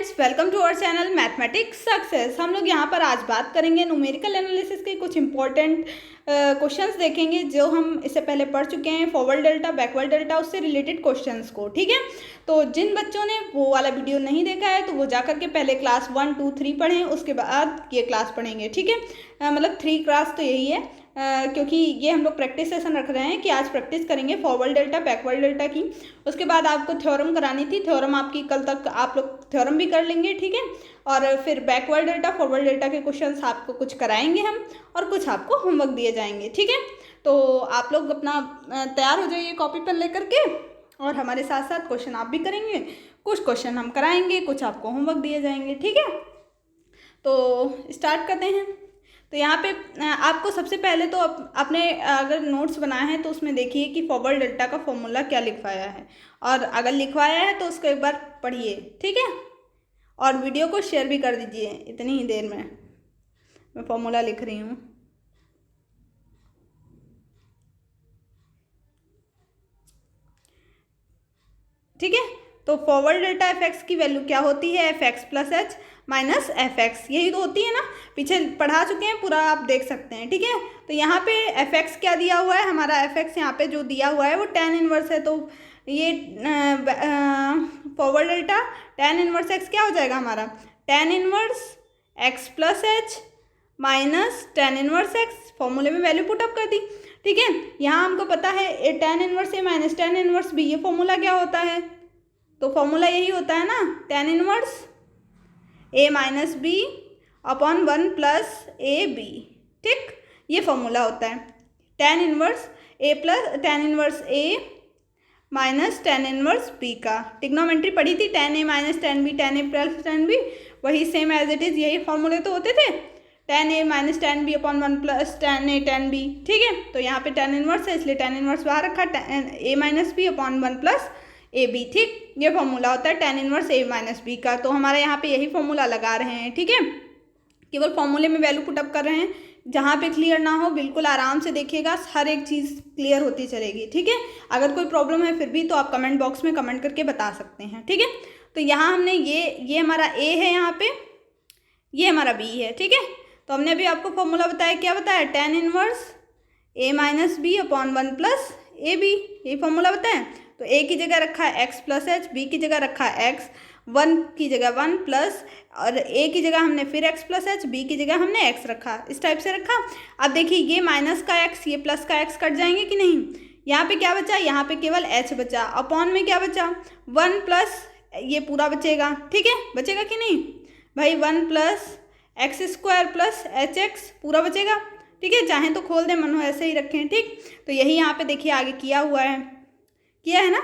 Friends, welcome to our channel mathematics success. हम लोग यहाँ पर आज बात करेंगे न्यूमेरिकल एनालिसिस के कुछ इंपॉर्टेंट क्वेश्चंस देखेंगे जो हम इससे पहले पढ़ चुके हैं। फॉरवर्ड डेल्टा, बैकवर्ड डेल्टा, उससे रिलेटेड क्वेश्चंस को। ठीक है, तो जिन बच्चों ने वो वाला वीडियो नहीं देखा है तो वो जा करके पहले क्लास 1, 2, 3 पढ़ें, उसके बाद ये क्लास पढ़ेंगे। ठीक है, मतलब 3 क्लास तो यही है, क्योंकि ये हम लोग प्रैक्टिस सेशन रख रहे हैं कि आज प्रैक्टिस करेंगे फॉरवर्ड डेल्टा, बैकवर्ड डेल्टा की। उसके बाद आपको थ्योरम करानी थी, थ्योरम आपकी कल तक आप लोग थ्योरम भी कर लेंगे। ठीक है, और फिर बैकवर्ड डेल्टा, फॉरवर्ड डेल्टा के क्वेश्चंस आपको कुछ कराएंगे हम, और कुछ आपको होमवर्क दिए जाएंगे। ठीक है, तो आप लोग अपना तैयार हो जाइए कॉपी पेन लेकर के, और हमारे साथ साथ क्वेश्चन आप भी करेंगे, कुछ क्वेश्चन हम कराएंगे, कुछ आपको होमवर्क दिए जाएंगे। ठीक है, तो स्टार्ट करते हैं। तो यहाँ पे आपको सबसे पहले तो अपने अगर नोट्स बनाए हैं तो उसमें देखिए कि फॉरवर्ड डेल्टा का फॉर्मूला क्या लिखवाया है, और अगर लिखवाया है तो उसको एक बार पढ़िए। ठीक है, और वीडियो को शेयर भी कर दीजिए। इतनी ही देर में मैं फॉर्मूला लिख रही हूँ। ठीक है, तो फॉरवर्ड डेल्टा एफ एक्स की वैल्यू क्या होती है? F x plus h minus f x, यही तो होती है ना, पीछे पढ़ा चुके हैं, पूरा आप देख सकते हैं। ठीक है, तो यहाँ पे एफ एक्स क्या दिया हुआ है हमारा? एफ एक्स यहाँ पे जो दिया हुआ है वो tan इनवर्स है, तो ये forward delta tan inverse x क्या हो जाएगा हमारा? tan inverse x plus h minus tan inverse x. फॉर्मूले में वैल्यू पुटअप कर दी। ठीक है, यहाँ हमको पता है tan इनवर्स ए माइनस tan इनवर्स बी, ये फॉर्मूला क्या होता है? तो फॉर्मूला यही होता है ना, tan इनवर्स ए माइनस बी अपॉन 1 प्लस ए बी। ठीक, ये फॉर्मूला होता है tan inverse a plus tan inverse A minus tan inverse b का। टिग्नोमेट्री पढ़ी थी, tan a minus tan b, tan a plus tan b, वही सेम एज इट इज़ यही फॉर्मूले तो होते थे, tan a minus tan b upon 1 plus tan a tan b. ठीक है, तो यहाँ पे tan इनवर्स है इसलिए tan इनवर्स बाहर रखा, a minus B upon 1 plus A b. ठीक, ये फॉर्मूला होता है tan इनवर्स ए माइनस बी का। तो हमारे यहाँ पे यही फॉर्मूला लगा रहे हैं। ठीक है, केवल फॉर्मूले में वैल्यू पुटअप कर रहे हैं। जहाँ पे क्लियर ना हो बिल्कुल आराम से देखिएगा, हर एक चीज़ क्लियर होती चलेगी। ठीक है, अगर कोई प्रॉब्लम है फिर भी तो आप कमेंट बॉक्स में कमेंट करके बता सकते हैं। ठीक है, तो यहाँ हमने ये हमारा ए है, यहाँ पे ये हमारा बी है। ठीक है, तो हमने अभी आपको फॉर्मूला बताया, क्या बताया? tan इनवर्स ए माइनस बी अपॉन 1 प्लस ए बी, यही फॉर्मूला बताया। तो ए की जगह रखा है एक्स प्लस एच, बी की जगह रखा है एक्स, 1 की जगह 1 प्लस, और ए की जगह हमने फिर एक्स प्लस एच, बी की जगह हमने एक्स रखा, इस टाइप से रखा। अब देखिए ये माइनस का एक्स, ये प्लस का एक्स कट जाएंगे कि नहीं? यहाँ पे क्या बचा? यहाँ पे केवल एच बचा, अपॉन में क्या बचा? 1 प्लस ये पूरा बचेगा। ठीक है, बचेगा कि नहीं भाई? 1 plus x square plus h x पूरा बचेगा। ठीक है, चाहें तो खोल दें, मन हो ऐसे ही रखें। ठीक, तो यही यहाँ पे देखिए आगे किया हुआ है, किया है ना।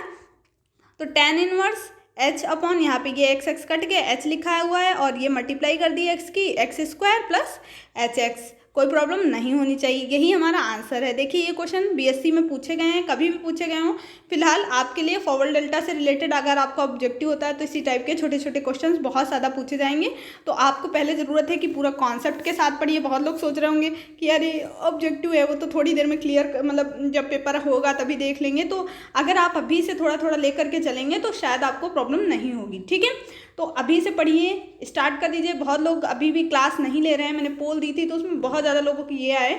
तो tan इनवर्स h अपॉन यहाँ पे ये एक्स एक्स कट के h लिखा हुआ है, और ये मल्टीप्लाई कर दी एक्स की, x square plus h x. कोई प्रॉब्लम नहीं होनी चाहिए, यही हमारा आंसर है। देखिए ये क्वेश्चन बीएससी में पूछे गए हैं, कभी भी पूछे गए हों। फिलहाल आपके लिए फॉरवर्ड डेल्टा से रिलेटेड अगर आपका ऑब्जेक्टिव होता है तो इसी टाइप के छोटे छोटे क्वेश्चंस बहुत ज़्यादा पूछे जाएंगे। तो आपको पहले ज़रूरत है कि पूरा कॉन्सेप्ट के साथ पढ़िए। बहुत लोग सोच रहे होंगे कि यार ये ऑब्जेक्टिव है वो तो थोड़ी देर में क्लियर, मतलब जब पेपर होगा तभी देख लेंगे। तो अगर आप अभी से थोड़ा थोड़ा लेकर के चलेंगे तो शायद आपको प्रॉब्लम नहीं होगी। ठीक है, तो अभी से पढ़िए, स्टार्ट कर दीजिए। बहुत लोग अभी भी क्लास नहीं ले रहे हैं, मैंने पोल दी थी तो उसमें बहुत ज़्यादा लोगों की ये आए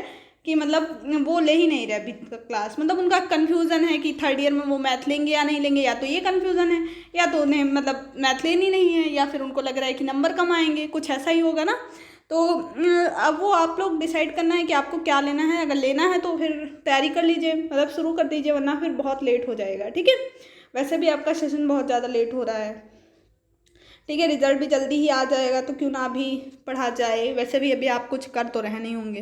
कि मतलब वो ले ही नहीं रहे अभी तक क्लास। मतलब उनका कन्फ्यूज़न है कि थर्ड ईयर में वो मैथ लेंगे या नहीं लेंगे, या तो ये कन्फ्यूज़न है, या तो उन्हें मतलब मैथ लेनी नहीं है, या फिर उनको लग रहा है कि नंबर कम आएंगे, कुछ ऐसा ही होगा ना। तो अब वो आप लोग डिसाइड करना है कि आपको क्या लेना है। अगर लेना है तो फिर तैयारी कर लीजिए, मतलब शुरू कर दीजिए, वरना फिर बहुत लेट हो जाएगा। ठीक है, वैसे भी आपका सेशन बहुत ज़्यादा लेट हो रहा है। ठीक है, रिजल्ट भी जल्दी ही आ जाएगा तो क्यों ना अभी पढ़ा जाए। वैसे भी अभी आप कुछ कर तो रहे नहीं होंगे।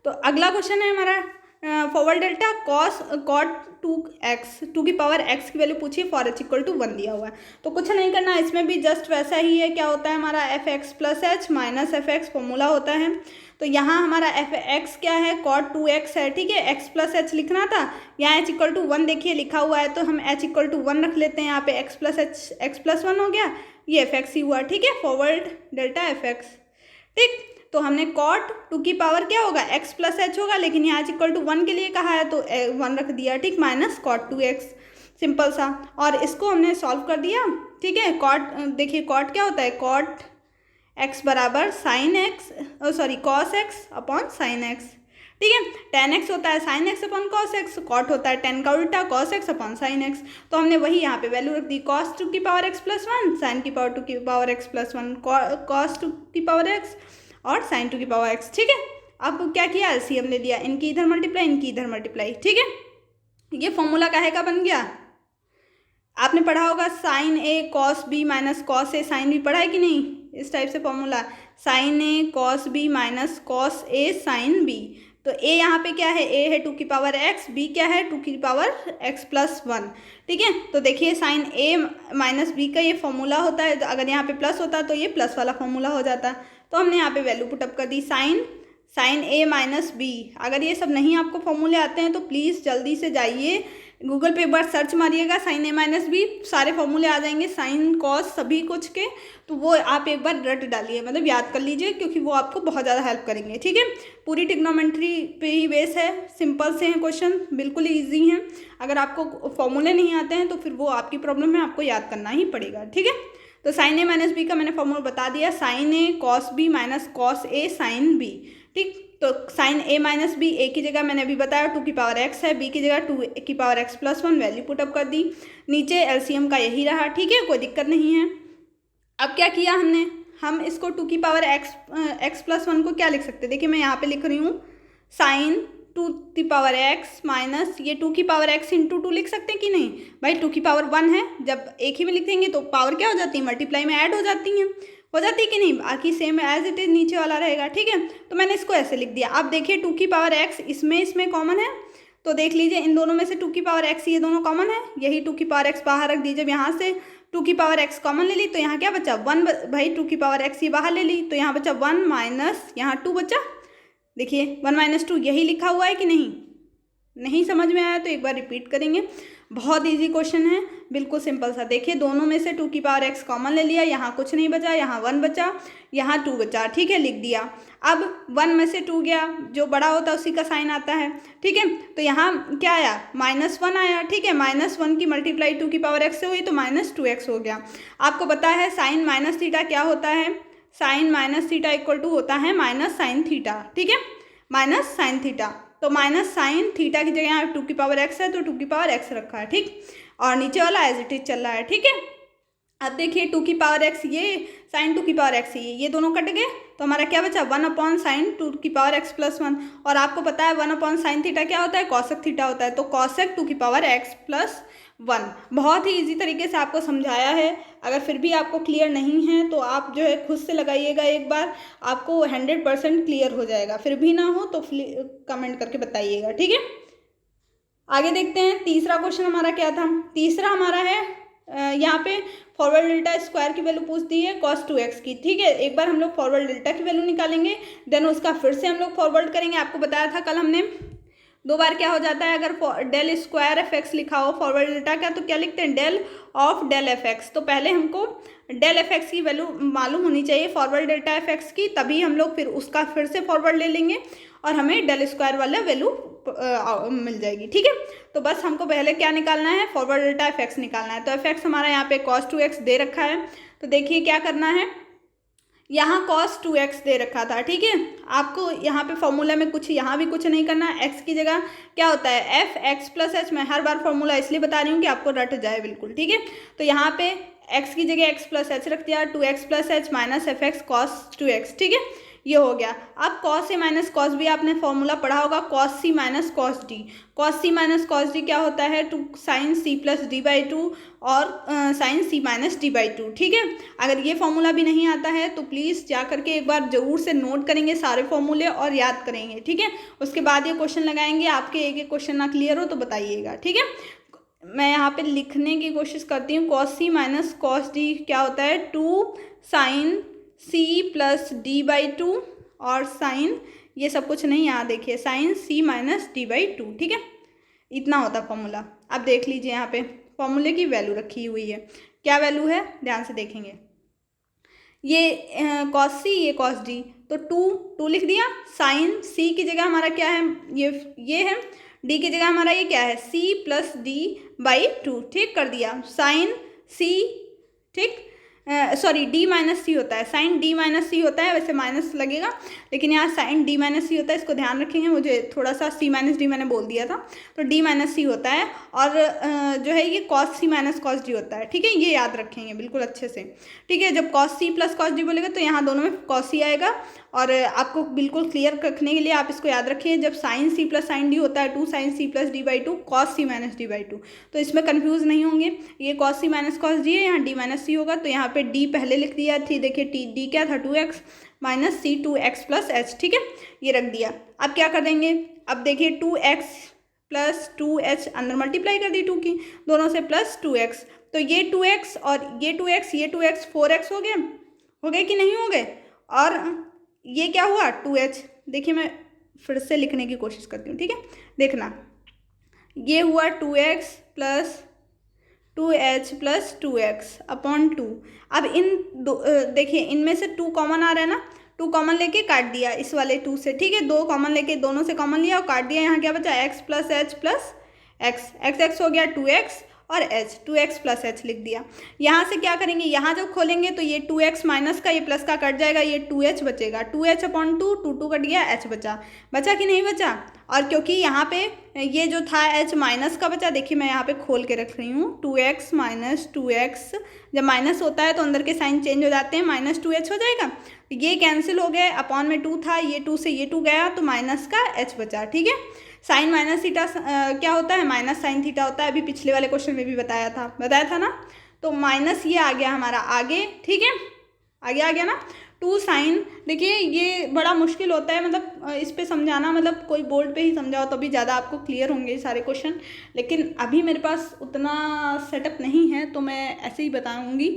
तो अगला क्वेश्चन है हमारा forward delta cot 2x two की पावर x की वैल्यू पूछी, फॉर एच इक्वल टू 1 दिया हुआ है। तो कुछ नहीं करना, इसमें भी जस्ट वैसा ही है। क्या होता है हमारा? F x plus h minus f x formula होता है। तो यहाँ हमारा एफ एक्स क्या है? कॉट 2x है। ठीक है, x प्लस एच लिखना था, यहाँ h इक्वल टू 1 देखिए लिखा हुआ है, तो हम h इक्वल टू 1 रख लेते हैं। यहाँ पे x plus h, x plus 1 हो गया, ये एफ एक्स ही हुआ। ठीक है, फॉरवर्ड डेल्टा एफ एक्स। ठीक, तो हमने कॉट 2 की पावर क्या होगा? x प्लस एच होगा, लेकिन यहाँ h इक्वल टू 1 के लिए कहा है तो 1 रख दिया। ठीक, माइनस कॉट 2x, सिंपल सा। और इसको हमने सॉल्व कर दिया ठीक है। कॉट, देखिए कॉट क्या होता है, कॉट एक्स बराबर sine X, sorry cos X upon sine X, ठीक है। टेन एक्स होता है sine X upon cos X, cot होता है टेन का उल्टा cos X upon sine X. तो हमने वही यहाँ पे वैल्यू रख दी, कॉस टू की power X plus one, sine की पावर टू की power X plus one, cos two की पावर एक्स और साइन टू की पावर एक्स, ठीक है। अब क्या किया, एलसीएम ले लिया, इनकी इधर मल्टीप्लाई इनकी इधर मल्टीप्लाई, ठीक है। ये फॉर्मूला काहे का बन गया, आपने पढ़ा होगा sign A cos B minus cos A sine B, पढ़ा है कि नहीं, इस टाइप से formula, sign A cos B minus cos A sine B. तो ए यहाँ पे क्या है, ए है टू की पावर एक्स, बी क्या है टू की पावर एक्स प्लस वन, ठीक है। तो देखिए साइन ए माइनस बी का ये फॉर्मूला होता है, अगर यहाँ पे प्लस होता तो ये प्लस वाला फॉर्मूला हो जाता। तो हमने यहाँ पे वैल्यू पुटअप कर दी, साइन ए माइनस बी। अगर ये सब नहीं आपको फॉर्मूले आते हैं तो प्लीज़ जल्दी से जाइए गूगल पे एक बार सर्च मारिएगा साइन ए माइनस बी, सारे फॉर्मूले आ जाएंगे, साइन कॉस सभी कुछ के, तो वो आप एक बार रट डालिए, मतलब याद कर लीजिए, क्योंकि वो आपको बहुत ज़्यादा हेल्प करेंगे, ठीक है। पूरी ट्रिग्नोमेट्री पे ही बेस है, सिंपल से हैं क्वेश्चन, बिल्कुल ईजी हैं। अगर आपको फॉर्मूले नहीं आते हैं तो फिर वो आपकी प्रॉब्लम है, आपको याद करना ही पड़ेगा, ठीक है। तो साइन ए माइनस बी का मैंने फॉर्मूला बता दिया, sign A cos B minus cos A sine B, ठीक। तो साइन ए माइनस बी, ए की जगह मैंने अभी बताया टू की पावर एक्स है, बी की जगह टू की power X plus one, value put up कर दी, नीचे एलसीएम का यही रहा, ठीक है, कोई दिक्कत नहीं है। अब क्या किया हमने, हम इसको टू की पावर एक्स प्लस वन को क्या लिख सकते हैं, देखिए मैं यहाँ पे लिख रही हूँ साइन टू की पावर एक्स माइनस ये टू की पावर एक्स इंटू टू लिख सकते हैं कि नहीं, भाई टू की पावर वन है, जब एक ही में लिख देंगे तो पावर क्या हो जाती है, मल्टीप्लाई में ऐड हो जाती हैं, हो जाती है कि नहीं, बाकी सेम एज इट इज नीचे वाला रहेगा, ठीक है। तो मैंने इसको ऐसे लिख दिया। अब देखिए टू की पावर एक्स इसमें कॉमन है, तो देख लीजिए इन दोनों में से टू की पावर एक्स ये दोनों कॉमन है, यही टू की पावर एक्स बाहर रख दी, जब यहाँ से टू की पावर एक्स कॉमन ले ली तो यहाँ क्या बचा वन, भाई टू की पावर एक्स ये बाहर ले ली तो यहाँ बचा वन माइनस यहाँ टू बचा, देखिए वन माइनस टू यही लिखा हुआ है कि नहीं समझ में आया तो एक बार रिपीट करेंगे, बहुत इजी क्वेश्चन है, बिल्कुल सिंपल सा। देखिए दोनों में से टू की पावर एक्स कॉमन ले लिया, यहाँ कुछ नहीं बचा, यहाँ वन बचा, यहाँ टू बचा, ठीक है, लिख दिया। अब वन में से टू गया, जो बड़ा होता है उसी का साइन आता है, ठीक है। तो यहाँ क्या आया, माइनस वन आया, ठीक है, माइनस वन की मल्टीप्लाई टू की पावर एक्स से हुई तो माइनस टू एक्स हो गया। आपको पता है साइन माइनस थीटा क्या होता है, sine minus theta equal to होता है माइनस साइन थीटा, ठीक है, माइनस साइन थीटा। तो माइनस साइन थीटा की जगह यहाँ टू की पावर एक्स है तो टू की पावर एक्स रखा है, ठीक, और नीचे वाला एज इट इज चल रहा है, ठीक है। अब देखिए टू की पावर एक्स ये साइन टू की पावर एक्स ये दोनों कट गए तो हमारा क्या बचा, वन अपॉन साइन टू की पावर एक्स प्लस वन, और आपको पता है वन अपॉन साइन थीटा क्या होता है, कॉसेक थीटा होता है, तो कॉसेक टू की पावर एक्स प्लस वन। बहुत ही इजी तरीके से आपको समझाया है, अगर फिर भी आपको क्लियर नहीं है तो आप जो है खुद से लगाइएगा एक बार, आपको 100% क्लियर हो जाएगा, फिर भी ना हो तो कमेंट करके बताइएगा, ठीक है। आगे देखते हैं तीसरा क्वेश्चन हमारा क्या था, तीसरा हमारा है यहाँ पे फॉरवर्ड डेल्टा स्क्वायर की वैल्यू पूछ दी है कॉस टू एक्स की, ठीक है। एक बार हम लोग फॉरवर्ड डेल्टा की वैल्यू निकालेंगे, देन उसका फिर से हम लोग फॉरवर्ड करेंगे। आपको बताया था कल हमने दो बार क्या हो जाता है, अगर डेल स्क्वायर एफ एक्स लिखा हो फॉरवर्ड डेल्टा का तो क्या लिखते हैं, del of del F x. तो पहले हमको डेल एफ एक्स की वैल्यू मालूम होनी चाहिए फॉरवर्ड डेल्टा एफ एक्स की, तभी हम लोग फिर उसका फिर से फॉरवर्ड ले लेंगे और हमें डेल स्क्वायर वाला वैल्यू मिल जाएगी, ठीक है। तो बस हमको पहले क्या निकालना है, फॉरवर्ड डेल्टा एफ एक्स निकालना है। तो एफ एक्स हमारा यहाँ पे कॉस टू एक्स दे रखा है, तो देखिए क्या करना है, यहाँ कॉस टू एक्स दे रखा था, ठीक है। आपको यहाँ पे फॉर्मूला में कुछ यहाँ भी कुछ नहीं करना, एक्स की जगह क्या होता है एफ एक्स प्लस एच। मैं हर बार फॉर्मूला इसलिए बता रही हूँ कि आपको रट जाए बिल्कुल, ठीक है। तो यहाँ पे एक्स की जगह एक्स प्लस एच रख दिया, two x plus h minus f x cos two x, ठीक है, ये हो गया। अब cos a minus cos b आपने फॉर्मूला पढ़ा होगा, कॉस सी माइनस कॉस डी। कॉस सी माइनस कॉस डी क्या होता है, two sine C plus D by two और sine C minus D by two, ठीक है। अगर ये फॉर्मूला भी नहीं आता है तो प्लीज़ जा करके एक बार ज़रूर से नोट करेंगे सारे फॉर्मूले और याद करेंगे, ठीक है। उसके बाद ये क्वेश्चन लगाएंगे, आपके एक एक क्वेश्चन ना क्लियर हो तो बताइएगा, ठीक है। मैं यहाँ पे लिखने की कोशिश करती हूँ, कॉस सी माइनस कॉस डी क्या होता है, two sine C plus D by two और साइन ये सब कुछ नहीं, यहाँ देखिए sine C minus D by two, ठीक है, इतना होता फॉर्मूला। अब देख लीजिए यहाँ पे फॉर्मूले की वैल्यू रखी हुई है, क्या वैल्यू है ध्यान से देखेंगे, ये कॉस सी ये कॉस डी, तो टू लिख दिया, साइन सी की जगह हमारा क्या है, ये है, डी की जगह हमारा ये क्या है C plus D by two, ठीक कर दिया, साइन सी ठीक, सॉरी डी माइनस सी होता है, साइन डी माइनस सी होता है, वैसे माइनस लगेगा लेकिन यहाँ साइन डी माइनस सी होता है, इसको ध्यान रखेंगे, मुझे थोड़ा सा सी माइनस डी मैंने बोल दिया था, तो डी माइनस सी होता है, और जो है ये कॉस सी माइनस कॉस डी होता है, ठीक है, ये याद रखेंगे बिल्कुल अच्छे से, ठीक है। जब cos C plus cos D बोलेगा तो यहाँ दोनों में कॉस सी आएगा, और आपको बिल्कुल क्लियर रखने के लिए आप इसको याद रखिए, जब साइन सी प्लस साइन डी होता है 2 sine C plus D by 2 cos C minus D by 2, तो इसमें कन्फ्यूज़ नहीं होंगे, ये कॉस सी माइनस कॉस डी है, यहाँ डी माइनस सी होगा, तो यहाँ पे डी पहले लिख दिया थी, देखिए डी क्या था 2x माइनस सी 2x प्लस एच, ठीक है, ये रख दिया। अब क्या कर देंगे, अब देखिए 2x प्लस 2h अंदर मल्टीप्लाई कर दी 2 की दोनों से, प्लस 2x, तो ये 2x और ये 2x 4x हो गए कि नहीं हो गए, और ये क्या हुआ 2h, देखिए मैं फिर से लिखने की कोशिश करती हूँ, ठीक है, देखना, ये हुआ 2x plus 2h plus 2x upon 2। अब देखिए इनमें से 2 कॉमन आ रहा है ना, 2 कॉमन लेके काट दिया इस वाले 2 से, ठीक है, 2 कॉमन लेके दोनों से कॉमन लिया और काट दिया, यहाँ क्या बचा x plus H plus x हो गया 2x और h 2x प्लस एच लिख दिया। यहाँ से क्या करेंगे, यहाँ जब खोलेंगे तो ये 2x माइनस का ये प्लस का कट जाएगा, ये 2h बचेगा, 2h अपॉन 2 कट गया, h बचा कि नहीं बचा, और क्योंकि यहाँ पे ये जो था h माइनस का बचा, देखिए मैं यहाँ पे खोल के रख रही हूँ, 2x माइनस 2x, जब माइनस होता है तो अंदर के साइन चेंज हो जाते हैं, माइनस 2h हो जाएगा, तो ये कैंसिल हो गए, अपॉन में 2 था, ये 2 से ये 2 गया, तो माइनस का h बचा, ठीक है। साइन माइनस थीटा क्या होता है, माइनस साइन थीटा होता है, अभी पिछले वाले क्वेश्चन में भी बताया था ना, तो माइनस ये आ गया हमारा आगे, ठीक है, आगे आ गया ना 2 साइन, देखिए ये बड़ा मुश्किल होता है, मतलब इस पे समझाना, मतलब कोई बोर्ड पे ही समझाओ तो भी ज़्यादा आपको क्लियर होंगे सारे क्वेश्चन, लेकिन अभी मेरे पास उतना सेटअप नहीं है तो मैं ऐसे ही बताऊँगी,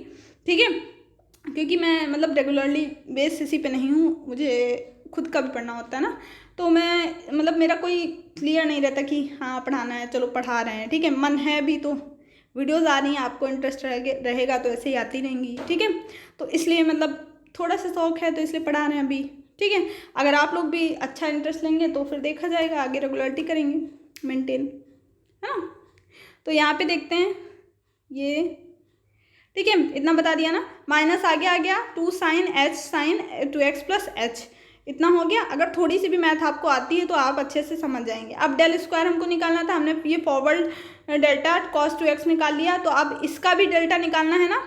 ठीक है, क्योंकि मैं मतलब रेगुलरली बेस इसी पे नहीं हूँ, मुझे खुद का भी पढ़ना होता है ना, तो मैं मतलब मेरा कोई क्लियर नहीं रहता कि हाँ पढ़ाना है, चलो पढ़ा रहे हैं, ठीक है, मन है भी तो वीडियोज़ आ रही हैं, आपको इंटरेस्ट रहेगा तो ऐसे ही आती रहेंगी, ठीक है, तो इसलिए मतलब थोड़ा सा शौक है तो इसलिए पढ़ा रहे हैं अभी, ठीक है। अगर आप लोग भी अच्छा इंटरेस्ट लेंगे तो फिर देखा जाएगा, आगे रेगुलरिटी करेंगे मेंटेन, है ना। तो यहाँ पे देखते हैं ये, ठीक है, इतना बता दिया ना, माइनस आगे आ गया 2 sine h sine 2x plus h, इतना हो गया। अगर थोड़ी सी भी मैथ आपको आती है तो आप अच्छे से समझ जाएंगे। अब डेल स्क्वायर हमको निकालना था, हमने ये फॉरवर्ड डेल्टा cos 2x निकाल लिया, तो अब इसका भी डेल्टा निकालना है ना,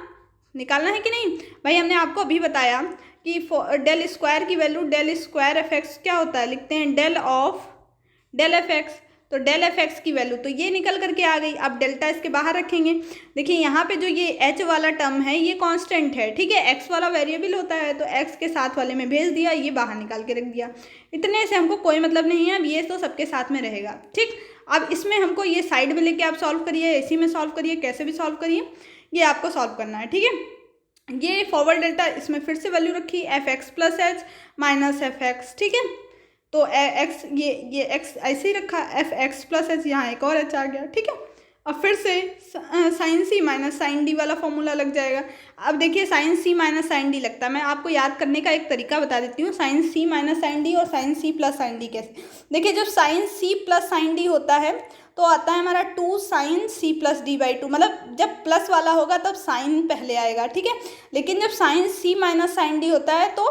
निकालना है कि नहीं भाई, हमने आपको अभी बताया कि डेल स्क्वायर की value del square F X क्या होता है, लिखते हैं del of del F x, तो डेल एफ एक्स की वैल्यू तो ये निकल करके आ गई। अब डेल्टा इसके बाहर रखेंगे, देखिए यहाँ पे जो ये एच वाला टर्म है ये कांस्टेंट है, ठीक है, एक्स वाला वेरिएबल होता है, तो एक्स के साथ वाले में भेज दिया, ये बाहर निकाल के रख दिया, इतने से हमको कोई मतलब नहीं है, अब ये तो सबके साथ में रहेगा, ठीक। अब इसमें हमको ये साइड में लेके आप सॉल्व करिए, इसी में सॉल्व करिए, कैसे भी सॉल्व करिए, ये आपको सॉल्व करना है, ठीक है। ये फॉरवर्ड डेल्टा, इसमें फिर से वैल्यू रखी F x plus h minus f x, ठीक है, तो एक्स ये एक्स ऐसे ही रखा, एफ एक्स प्लस एच, यहाँ एक और एच आ गया, ठीक है। अब फिर से साइन सी माइनस साइन डी वाला फॉर्मूला लग जाएगा। अब देखिए साइन सी माइनस साइन डी लगता है, मैं आपको याद करने का एक तरीका बता देती हूँ, साइन सी माइनस साइन डी और साइन सी प्लस साइन डी कैसे। देखिए जब साइन सी प्लस साइन डी होता है तो आता है हमारा 2 sine C plus D by 2, मतलब जब प्लस वाला होगा तब साइन पहले आएगा, ठीक है, लेकिन जब साइन सी माइनस साइन डी होता है तो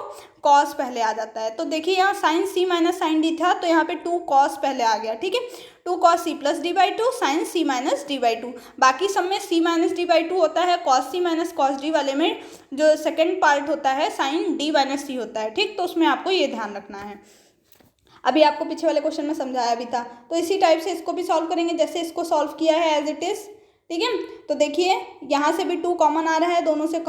कॉस पहले आ जाता है। तो देखिए यहाँ साइन सी माइनस साइन डी था तो यहाँ पे 2 कॉस पहले आ गया, ठीक है, 2 cos C plus D by 2 sine C minus D by 2, बाकी सब में सी माइनस डी बाई 2 होता है, कॉस सी माइनस कॉस डी वाले में जो सेकेंड पार्ट होता है साइन डी माइनस सी होता है, ठीक, तो उसमें आपको ये ध्यान रखना है। अभी आपको पीछे वाले क्वेश्चन में समझाया भी था, तो इसी टाइप से इसको भी सॉल्व करेंगे जैसे इसको सॉल्व किया है एज इट इज़, ठीक है। तो देखिए यहाँ से भी 2 कॉमन आ रहा है, दोनों से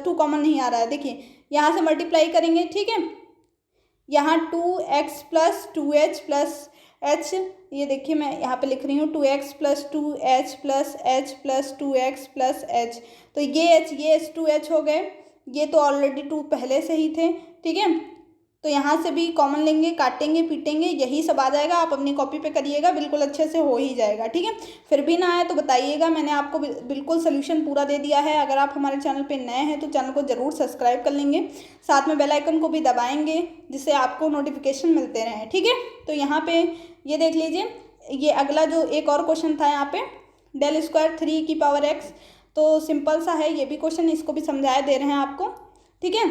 2 कॉमन नहीं आ रहा है, देखिए यहाँ से मल्टीप्लाई करेंगे, ठीक है, यहाँ 2x plus 2h plus h, ये देखिए मैं यहाँ पे लिख रही हूँ 2x plus 2h plus h plus 2x plus h, तो ये h 2h हो गए, ये तो ऑलरेडी 2 पहले से ही थे, ठीक है, तो यहाँ से भी कॉमन लेंगे, काटेंगे पीटेंगे, यही सब आ जाएगा, आप अपनी कॉपी पे करिएगा, बिल्कुल अच्छे से हो ही जाएगा, ठीक है। फिर भी ना आए तो बताइएगा, मैंने आपको बिल्कुल सोल्यूशन पूरा दे दिया है। अगर आप हमारे चैनल पे नए हैं तो चैनल को ज़रूर सब्सक्राइब कर लेंगे, साथ में बेल आइकन को भी दबाएंगे जिससे आपको नोटिफिकेशन मिलते रहें, ठीक है। तो यहाँ पे ये देख लीजिए, ये अगला जो एक और क्वेश्चन था यहाँ पे डेल स्क्वायर 3 की पावर x, तो सिंपल सा है ये भी क्वेश्चन, इसको भी समझाया दे रहे हैं आपको, ठीक है।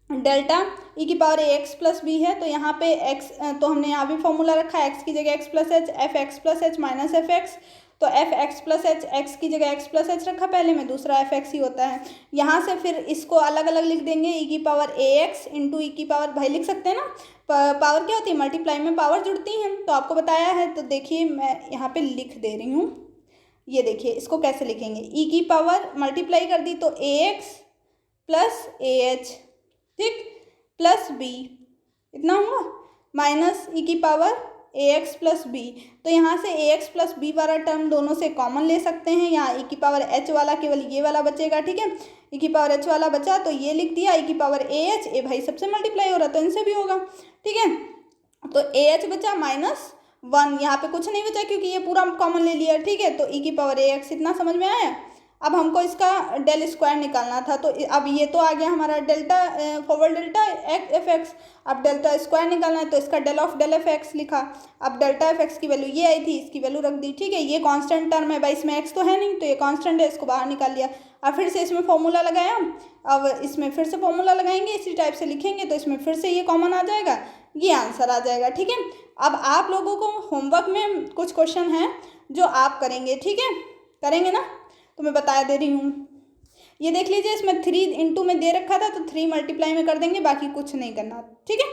डेल्टा ई की पावर ए एक्स प्लस बी है, तो यहाँ पे एक्स, तो हमने यहाँ भी फॉर्मूला रखा है एक्स की जगह x plus h, f x plus h minus f x, तो f x plus h, x की जगह एक्स प्लस एच रखा पहले में, दूसरा एफ एक्स ही होता है। यहाँ से फिर इसको अलग अलग लिख देंगे, ई की पावर ए एक्स इंटू ई की पावर, भाई लिख सकते हैं ना, पावर क्या होती है, मल्टीप्लाई में पावर जुड़ती है, तो आपको बताया है। तो देखिए मैं यहाँ पे लिख दे रही हूँ, ये देखिए इसको कैसे लिखेंगे, ई की पावर मल्टीप्लाई कर दी तो ए एक्स प्लस ए एच, ठीक, प्लस बी, इतना होगा, माइनस ई की पावर ए एक्स प्लस बी, तो यहाँ से ए एक्स प्लस बी वाला टर्म दोनों से कॉमन ले सकते हैं, यहाँ ई की पावर एच वाला केवल ये वाला बचेगा, ठीक है, ई की पावर एच वाला बचा तो ये लिख दिया, ई की पावर ए एच, ए भाई सबसे मल्टीप्लाई हो रहा तो इनसे भी होगा, ठीक है, तो ए एच बचा माइनस 1, यहाँ पे कुछ नहीं बचा क्योंकि ये पूरा कॉमन ले लिया, ठीक है, तो ई की पावर ए एक्स, इतना समझ में आया। अब हमको इसका डेल स्क्वायर निकालना था, तो अब ये तो आ गया हमारा delta, forward delta F X, अब डेल्टा स्क्वायर निकालना है तो इसका del of del F X लिखा, अब डेल्टा एफ एक्स की वैल्यू ये आई थी, इसकी वैल्यू रख दी, ठीक है, ये कांस्टेंट टर्म है भाई, इसमें एक्स तो है नहीं तो ये कांस्टेंट है, इसको बाहर निकाल लिया। अब फिर से इसमें फॉर्मूला लगाया, अब इसमें फिर से फॉर्मूला लगाएंगे, इसी टाइप से लिखेंगे तो इसमें फिर से ये कॉमन आ जाएगा, ये आंसर आ जाएगा, ठीक है। अब आप लोगों को होमवर्क में कुछ क्वेश्चन हैं जो आप करेंगे, ठीक है, करेंगे ना, तो मैं बता दे रही हूँ, ये देख लीजिए, इसमें 3 इंटू में दे रखा था तो 3 मल्टीप्लाई में कर देंगे, बाकी कुछ नहीं करना, ठीक है,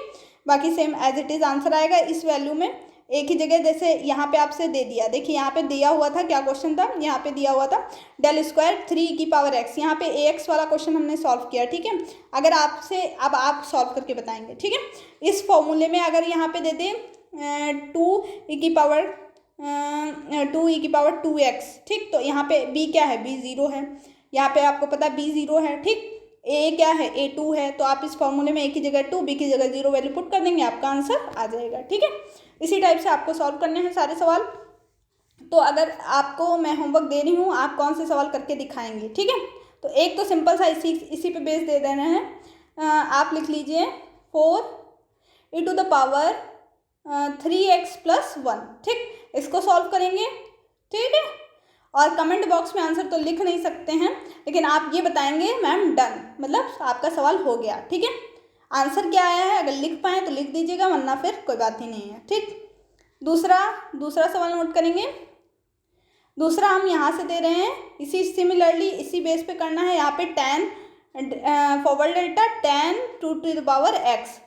बाकी same as it is answer आएगा इस वैल्यू में, एक ही जगह, जैसे यहाँ पे आपसे दे दिया, देखिए यहाँ पे दिया हुआ था, क्या क्वेश्चन था, यहाँ पे दिया हुआ था डेल स्क्वायर 3 की पावर एक्स, यहाँ पे ए एक्स वाला क्वेश्चन हमने सॉल्व किया, ठीक है। अगर आपसे, अब आप सॉल्व करके बताएंगे, ठीक है, इस फॉर्मूले में अगर यहाँ पे दे दें 2 ई की पावर 2x, ठीक, तो यहाँ पे b क्या है, b 0 है, यहाँ पे आपको पता है b 0 है, ठीक, a क्या है, a 2 है, तो आप इस फॉर्मूले में a की जगह 2, b की जगह 0 वैल्यू पुट कर देंगे, आपका आंसर आ जाएगा, ठीक है। इसी टाइप से आपको सॉल्व करने हैं सारे सवाल। तो अगर आपको मैं होमवर्क दे रही हूँ, आप कौन से सवाल करके दिखाएंगे, ठीक है। तो एक तो सिंपल सा इसी पे बेस दे देना है, आप लिख लीजिए 4 e to the power 3x plus 1, ठीक, इसको सॉल्व करेंगे, ठीक है। और कमेंट बॉक्स में आंसर तो लिख नहीं सकते हैं, लेकिन आप ये बताएंगे मैम डन, मतलब आपका सवाल हो गया, ठीक है। आंसर क्या आया है अगर लिख पाएँ तो लिख दीजिएगा, वरना फिर कोई बात ही नहीं है, ठीक। दूसरा सवाल नोट करेंगे, दूसरा हम यहाँ से दे रहे हैं, इसी सिमिलरली इसी बेस पे करना है, यहाँ पे tan forward delta tan 2 to the power x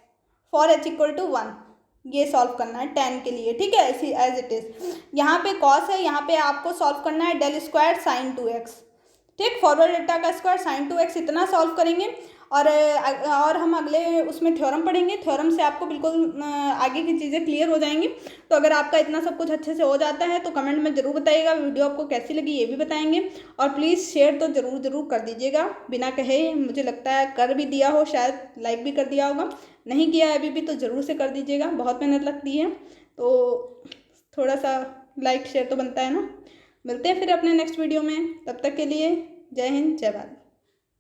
for h equal to 1, ये सॉल्व करना है tan के लिए, ठीक है, इसी एज इट इज़। यहाँ पे cos है, यहाँ पे आपको सॉल्व करना है डेल स्क्वायर साइन 2x, ठीक, फॉरवर्ड डेल्टा का स्क्वायर साइन 2x, इतना सॉल्व करेंगे। और हम अगले उसमें थ्योरम पढ़ेंगे, थ्योरम से आपको बिल्कुल आगे की चीज़ें क्लियर हो जाएंगी। तो अगर आपका इतना सब कुछ अच्छे से हो जाता है तो कमेंट में ज़रूर बताइएगा, वीडियो आपको कैसी लगी ये भी बताएंगे, और प्लीज़ शेयर तो ज़रूर कर दीजिएगा बिना कहे, मुझे लगता है कर भी दिया हो, शायद लाइक भी कर दिया होगा, नहीं किया है अभी भी तो ज़रूर से कर दीजिएगा, बहुत मेहनत लगती है, तो थोड़ा सा लाइक शेयर तो बनता है ना। मिलते हैं फिर अपने नेक्स्ट वीडियो में, तब तक के लिए जय हिंद जय भारत।